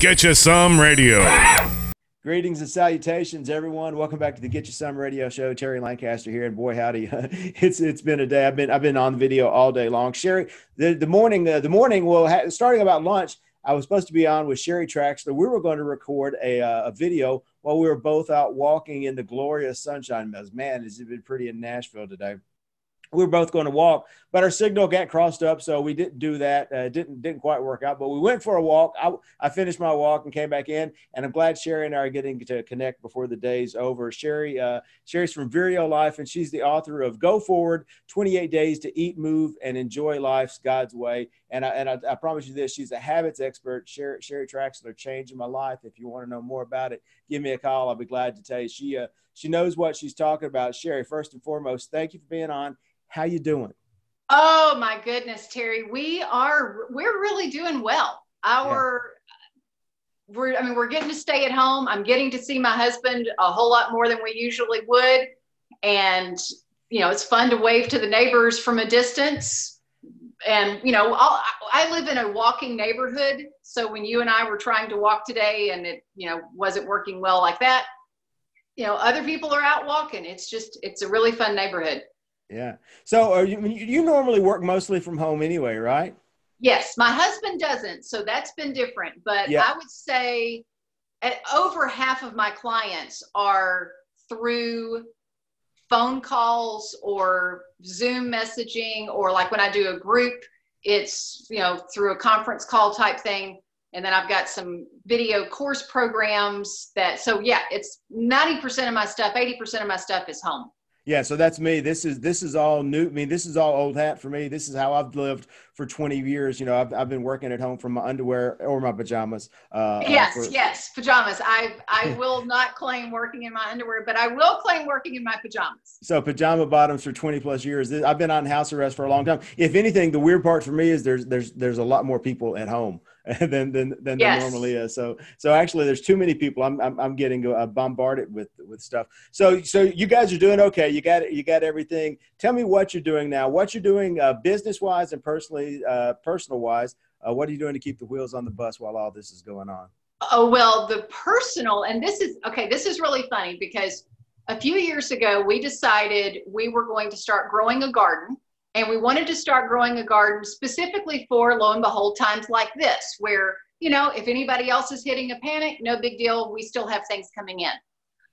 Get You Some Radio. Greetings and salutations, everyone. Welcome back to the Get You Some Radio Show. Terry Lancaster here, and boy, howdy, it's been a day. I've been on the video all day long. Sheri, the morning. Well, starting about lunch, I was supposed to be on with Sheri Traxler. We were going to record a video while we were both out walking in the glorious sunshine. Man, has it been pretty in Nashville today? We were both going to walk, but our signal got crossed up, so we didn't do that. Didn't quite work out, but we went for a walk. I finished my walk and came back in, and I'm glad Sheri and I are getting to connect before the day's over. Sheri's from Vireo Life, and she's the author of Go Forward, 28 Days to Eat, Move, and Enjoy Life's God's Way. And I promise you this, she's a habits expert. Sheri Traxler, changing my life. If you want to know more about it, give me a call. I'll be glad to tell you. She knows what she's talking about. Sheri, first and foremost, thank you for being on. How you doing? Oh my goodness, Terry. We're really doing well. We're getting to stay at home. I'm getting to see my husband a whole lot more than we usually would. And, it's fun to wave to the neighbors from a distance. And, I live in a walking neighborhood. So when you and I were trying to walk today and it, wasn't working well like that, other people are out walking. It's a really fun neighborhood. Yeah. So you normally work mostly from home anyway, right? Yes. My husband doesn't. So that's been different. But yeah. I would say over half of my clients are through phone calls or Zoom messaging, or like when I do a group, it's, through a conference call type thing. And then I've got some video course programs so yeah, it's 90% of my stuff, 80% of my stuff is home. Yeah, so that's me. This is all new. I mean, this is all old hat for me. This is how I've lived for 20 years. I've been working at home from my underwear or my pajamas. Yes, pajamas. I will not claim working in my underwear, but I will claim working in my pajamas. So pajama bottoms for 20 plus years. I've been on house arrest for a long time. If anything, the weird part for me is there's a lot more people at home than there normally is. So actually, there's too many people. I'm getting bombarded with stuff. So you guys are doing okay. You got everything. Tell me what you're doing now. What you're doing business wise and personal wise. What are you doing to keep the wheels on the bus while all this is going on? Oh well, the personal, and this is really funny because a few years ago we decided we were going to start growing a garden. And we wanted to start growing a garden specifically for, lo and behold, times like this, where, if anybody else is hitting a panic, no big deal. We still have things coming in.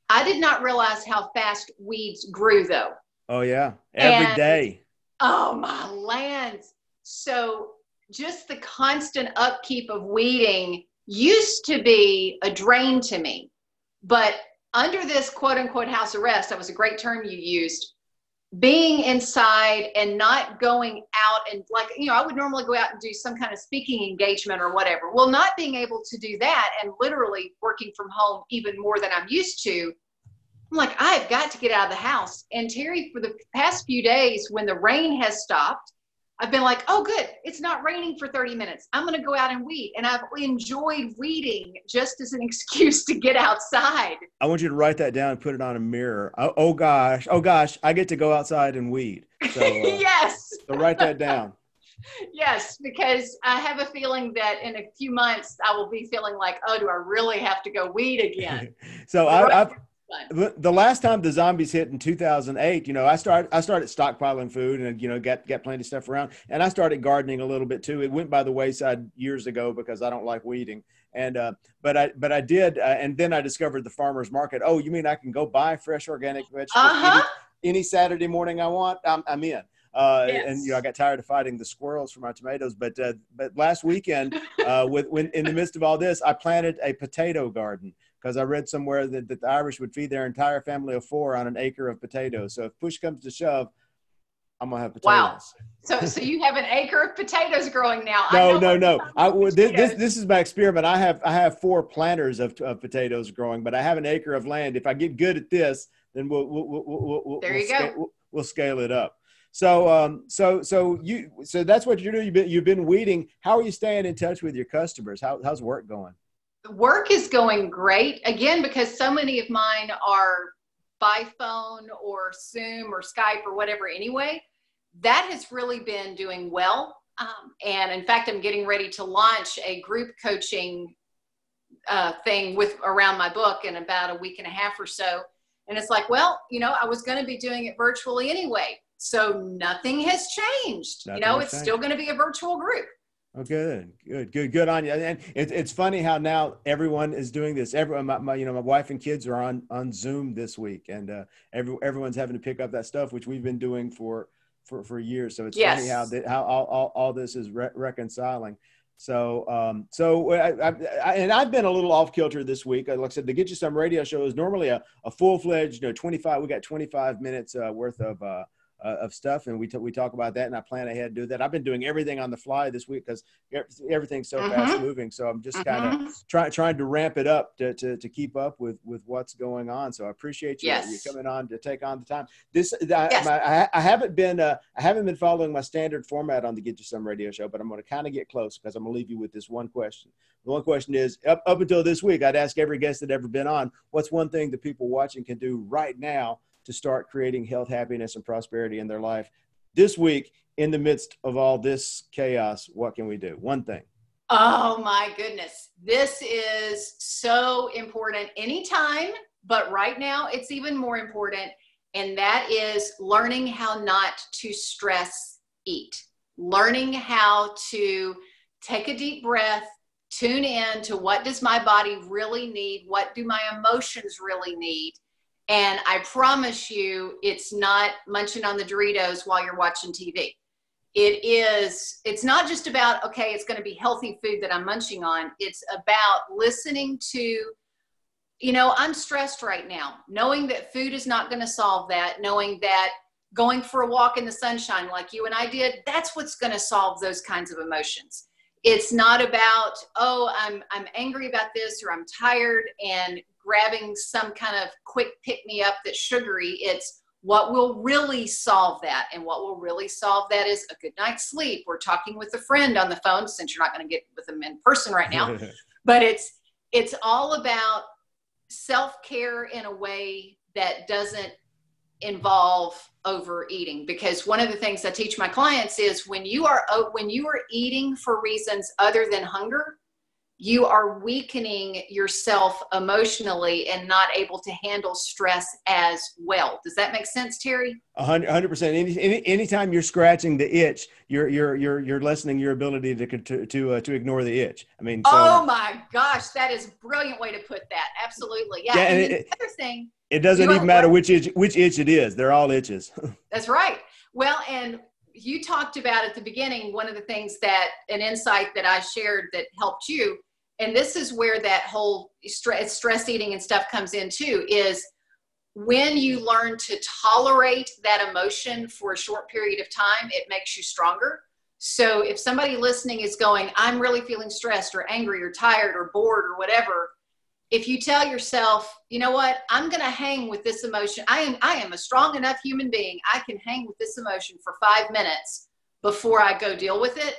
I did not realize how fast weeds grew, though. Oh, yeah. Every day. Oh, my lands. So just the constant upkeep of weeding used to be a drain to me. But under this quote unquote house arrest, that was a great term you used, being inside and not going out and I would normally go out and do some kind of speaking engagement or whatever. Well, not being able to do that and literally working from home even more than I'm used to, I'm like, I've got to get out of the house. And Terry, for the past few days, when the rain has stopped, I've been like, oh, good. It's not raining for 30 minutes. I'm going to go out and weed. And I've enjoyed weeding just as an excuse to get outside. I want you to write that down and put it on a mirror. Oh gosh, I get to go outside and weed. So, yes. So write that down. Yes, because I have a feeling that in a few months I will be feeling like, oh, do I really have to go weed again? So the last time the zombies hit in 2008, I started stockpiling food and, got plenty of stuff around, and I started gardening a little bit too. It went by the wayside years ago because I don't like weeding. And, but I did. And then I discovered the farmer's market. Oh, you mean I can go buy fresh organic vegetables any Saturday morning I want? I'm in. Yes. And I got tired of fighting the squirrels for my tomatoes. But last weekend, when in the midst of all this, I planted a potato garden because I read somewhere that the Irish would feed their entire family of 4 on an acre of potatoes. So if push comes to shove, I'm gonna have potatoes. Wow. So you have an acre of potatoes growing now. No. This is my experiment. I have 4 planters of potatoes growing, but I have an acre of land. If I get good at this, then we'll scale it up. So that's what you're doing. You've been weeding. How are you staying in touch with your customers? How's work going? Work is going great, again, because so many of mine are by phone or Zoom or Skype or whatever anyway. That has really been doing well. And in fact, I'm getting ready to launch a group coaching thing with around my book in about a week and a half or so. And it's like, well, I was going to be doing it virtually anyway. So nothing has changed. It's still going to be a virtual group. Oh, good on you. And it's funny how now everyone is doing this. Everyone, my wife and kids are on Zoom this week, and everyone's having to pick up that stuff, which we've been doing for years. So it's funny how all this is reconciling. So I've been a little off kilter this week. Like I said, the Get You Some radio show is normally a full-fledged, 25. We got 25 minutes worth of stuff, and we talk about that, and I plan ahead to do that. I've been doing everything on the fly this week because everything's so fast moving. So I'm just kind of trying to ramp it up to keep up with what's going on. So I appreciate you coming on to take on the time. I haven't been following my standard format on the Get You Some radio show, but I'm going to kind of get close because I'm going to leave you with this one question. The one question is, up until this week, I'd ask every guest that ever been on, what's one thing that people watching can do right now to start creating health, happiness, and prosperity in their life this week in the midst of all this chaos? What can we do? One thing. Oh my goodness. This is so important anytime, but right now it's even more important. And that is learning how not to stress eat, learning how to take a deep breath, tune in to what does my body really need? What do my emotions really need? And I promise you, it's not munching on the Doritos while you're watching TV. It's not just about, okay, it's going to be healthy food that I'm munching on. It's about listening to, I'm stressed right now, knowing that food is not going to solve that, knowing that going for a walk in the sunshine like you and I did, that's what's going to solve those kinds of emotions. It's not about, oh, I'm angry about this, or I'm tired and grabbing some kind of quick pick-me-up that's sugary. It's what will really solve that. And what will really solve that is a good night's sleep, or talking with a friend on the phone, since you're not going to get with them in person right now. But it's all about self-care in a way that doesn't involve overeating. Because one of the things I teach my clients is when you are eating for reasons other than hunger, you are weakening yourself emotionally and not able to handle stress as well. Does that make sense, Terry? 100%. Anytime you're scratching the itch, you're lessening your ability to ignore the itch. I mean, oh my gosh, that is a brilliant way to put that. Absolutely, yeah. And the other thing, it doesn't even matter which itch it is. They're all itches. That's right. Well, and you talked about at the beginning, one of the things that an insight that I shared that helped you, and this is where that whole stress eating and stuff comes in too, is when you learn to tolerate that emotion for a short period of time, it makes you stronger. So if somebody listening is going, I'm really feeling stressed or angry or tired or bored or whatever, if you tell yourself, you know what, I'm going to hang with this emotion. I am a strong enough human being. I can hang with this emotion for 5 minutes before I go deal with it.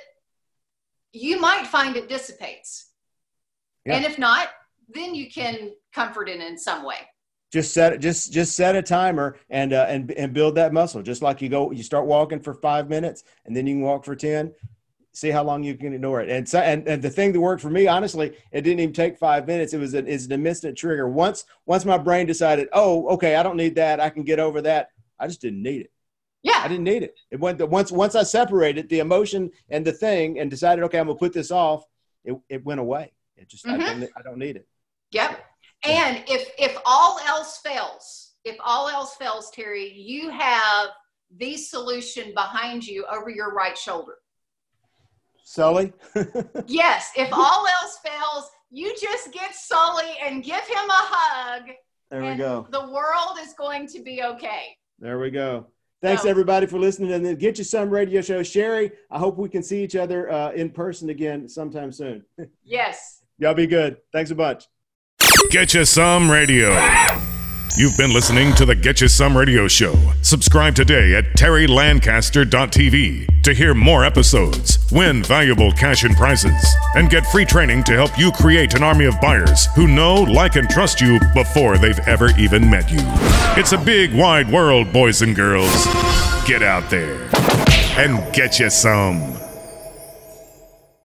You might find it dissipates. Yeah. And if not, then you can comfort it in some way. Just set a timer and build that muscle. Just like you start walking for 5 minutes and then you can walk for 10. See how long you can ignore it. And the thing that worked for me, honestly, it didn't even take 5 minutes. It's an instant trigger. Once my brain decided, oh, okay, I don't need that, I can get over that, I just didn't need it. Yeah. I didn't need it. It went once I separated the emotion and the thing and decided, okay, I'm gonna put this off, it went away. It just I don't need it. Yep. And if all else fails, Terry, you have the solution behind you over your right shoulder. Sully? Yes. If all else fails, you just get Sully and give him a hug. There we go. The world is going to be okay. There we go. Thanks, everybody, for listening to the Get You Some radio show. Sheri, I hope we can see each other in person again sometime soon. Yes. Y'all be good. Thanks a bunch. Get You Some Radio. You've been listening to the Get You Some radio show. Subscribe today at terrylancaster.tv to hear more episodes, win valuable cash and prizes, and get free training to help you create an army of buyers who know, like, and trust you before they've ever even met you. It's a big, wide world, boys and girls. Get out there and get you some.